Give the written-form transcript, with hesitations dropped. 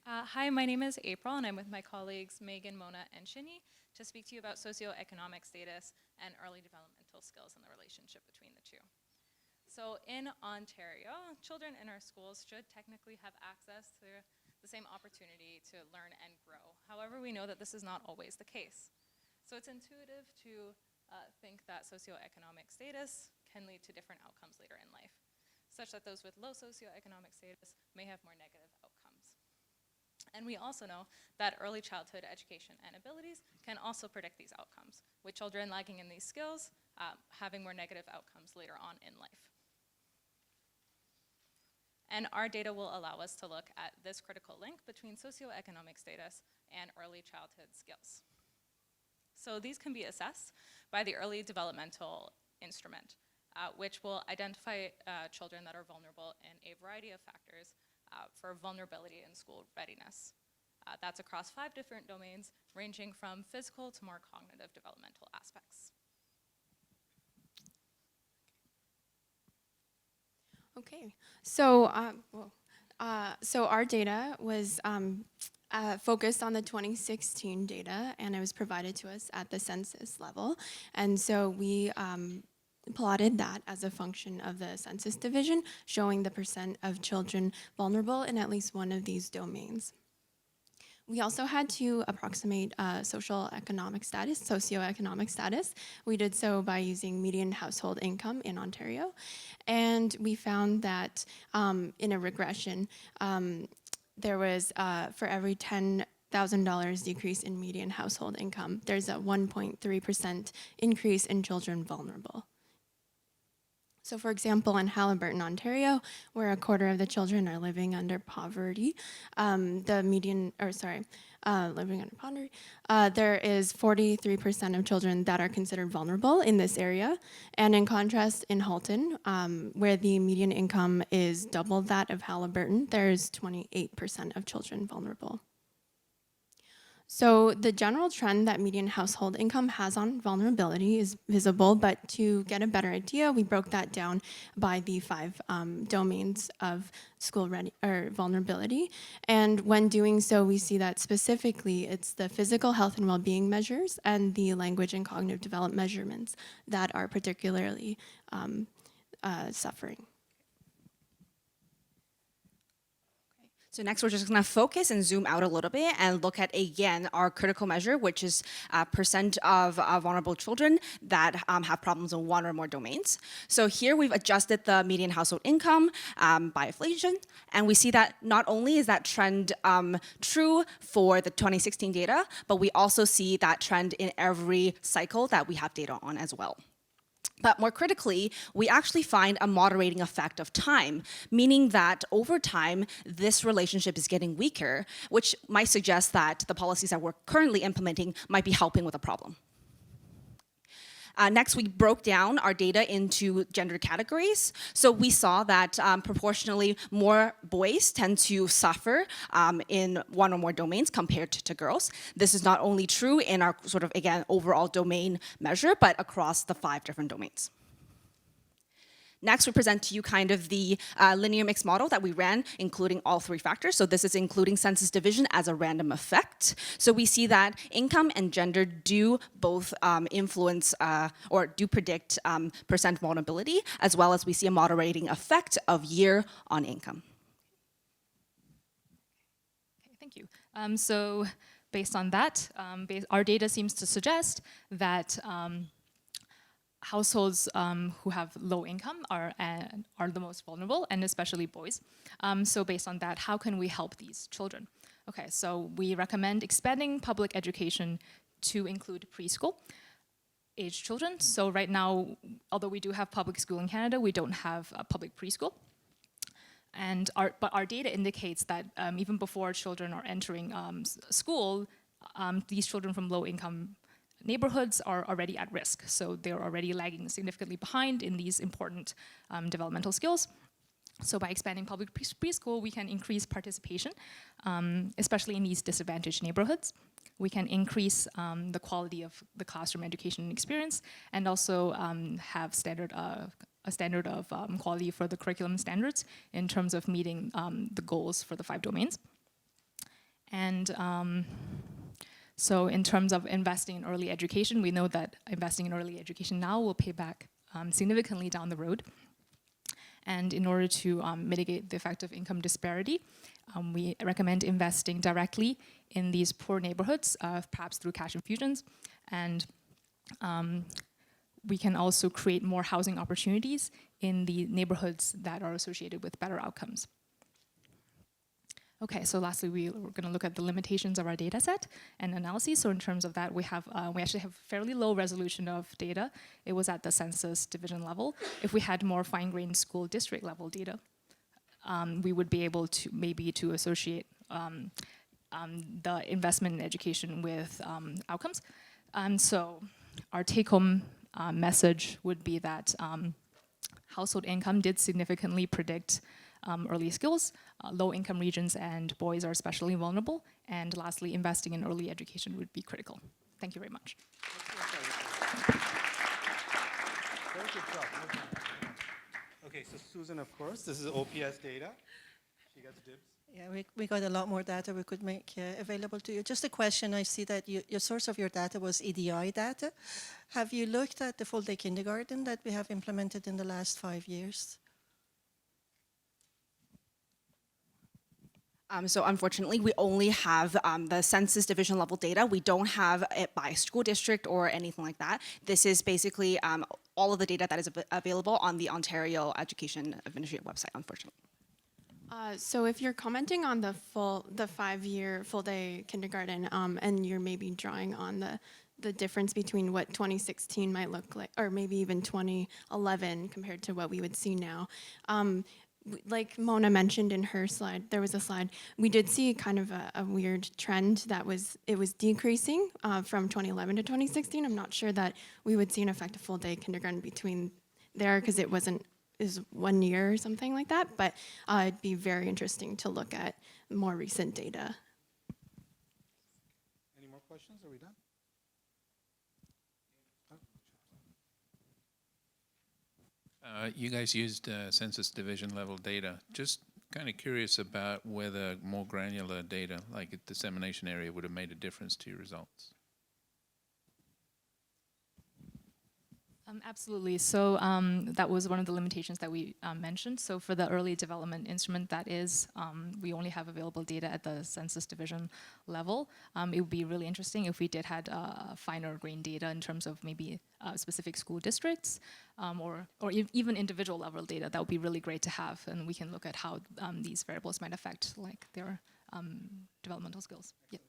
Hi, my name is April, and I'm with my colleagues Megan, Mona, and Shinny to speak to you about socioeconomic status and early developmental skills and the relationship between the two. So in Ontario, children in our schools should technically have access to the same opportunity to learn and grow. However, we know that this is not always the case. So it's intuitive to think that socioeconomic status can lead to different outcomes later in life, such that those with low socioeconomic status may have more negative outcomes. And we also know that early childhood education and abilities can also predict these outcomes, with children lagging in these skills having more negative outcomes later on in life. And our data will allow us to look at this critical link between socioeconomic status and early childhood skills. So these can be assessed by the early developmental instrument, which will identify children that are vulnerable in a variety of factors for vulnerability in school readiness. That's across 5 different domains, ranging from physical to more cognitive developmental aspects. Okay, so our data was focused on the 2016 data, and it was provided to us at the census level. And so we plotted that as a function of the census division, showing the % of children vulnerable in at least one of these domains. We also had to approximate socioeconomic status. We did so by using median household income in Ontario. And we found that in a regression, there was, for every $10,000 decrease in median household income, there's a 1.3% increase in children vulnerable. So for example, in Haliburton, Ontario, where a quarter of the children are living under poverty, living under poverty, there is 43% of children that are considered vulnerable in this area. And in contrast, in Halton, where the median income is double that of Haliburton, there's 28% of children vulnerable. So the general trend that median household income has on vulnerability is visible, but to get a better idea, we broke that down by the 5 domains of school vulnerability. And when doing so, we see that specifically it's the physical health and well-being measures and the language and cognitive development measurements that are particularly suffering. So next, we're just going to focus and zoom out a little bit and look at, again, our critical measure, which is % of vulnerable children that have problems in 1 or more domains. So here we've adjusted the median household income by inflation, and we see that not only is that trend true for the 2016 data, but we also see that trend in every cycle that we have data on as well. But more critically, we actually find a moderating effect of time, meaning that over time, this relationship is getting weaker, which might suggest that the policies that we're currently implementing might be helping with the problem. Next, we broke down our data into gender categories. So we saw that proportionally more boys tend to suffer in 1 or more domains compared to girls. This is not only true in our sort of, again, overall domain measure, but across the 5 different domains. Next, we present to you kind of the linear mixed model that we ran, including all 3 factors. So this is including census division as a random effect. So we see that income and gender do both influence or do predict % vulnerability, as well as we see a moderating effect of year on income. Okay, thank you. So based on that, our data seems to suggest that households who have low income are the most vulnerable, and especially boys. So based on that, how can we help these children? Okay, so we recommend expanding public education to include preschool age children. So right now, although we do have public school in Canada, we don't have a public preschool. But our data indicates that even before children are entering school, these children from low income neighborhoods are already at risk. So they're already lagging significantly behind in these important developmental skills. So by expanding public preschool, we can increase participation, especially in these disadvantaged neighborhoods. We can increase the quality of the classroom education experience, and also have a standard of quality for the curriculum standards in terms of meeting the goals for the 5 domains. And so in terms of investing in early education, we know that investing in early education now will pay back significantly down the road. And in order to mitigate the effect of income disparity, we recommend investing directly in these poor neighborhoods, perhaps through cash infusions. And we can also create more housing opportunities in the neighborhoods that are associated with better outcomes. Okay, so lastly, we're going to look at the limitations of our data set and analyses. So in terms of that, we actually have fairly low resolution of data. It was at the census division level. If we had more fine-grained school district level data, we would be able to maybe to associate the investment in education with outcomes. So our take-home message would be that household income did significantly predict early skills. Low-income regions and boys are especially vulnerable. And lastly, investing in early education would be critical. Thank you very much. Very good job. Okay, so Susan, of course, this is OPS data. She gets dibs. Yeah, we got a lot more data we could make available to you. Just a question, I see that your source of your data was EDI data. Have you looked at the full-day kindergarten that we have implemented in the last 5 years? So unfortunately, we only have the census division level data. We don't have it by school district or anything like that. This is basically all of the data that is available on the Ontario Education Administrative website, unfortunately. So if you're commenting on the 5-year full-day kindergarten, and you're maybe drawing on the difference between what 2016 might look like, or maybe even 2011 compared to what we would see now, like Mona mentioned in her slide, there was a slide, we did see kind of a weird trend that it was decreasing from 2011 to 2016. I'm not sure that we would see an effective full-day kindergarten between there because it is 1 year or something like that, but it'd be very interesting to look at more recent data. Any more questions? Are we done? You guys used census division level data. Just kind of curious about whether more granular data, like a dissemination area, would have made a difference to your results. Absolutely. So that was one of the limitations that we mentioned. So for the early development instrument, that is, we only have available data at the census division level. It would be really interesting if we did had finer grained data in terms of maybe specific school districts or even individual level data. That would be really great to have, and we can look at how these variables might affect like their developmental skills. Yeah.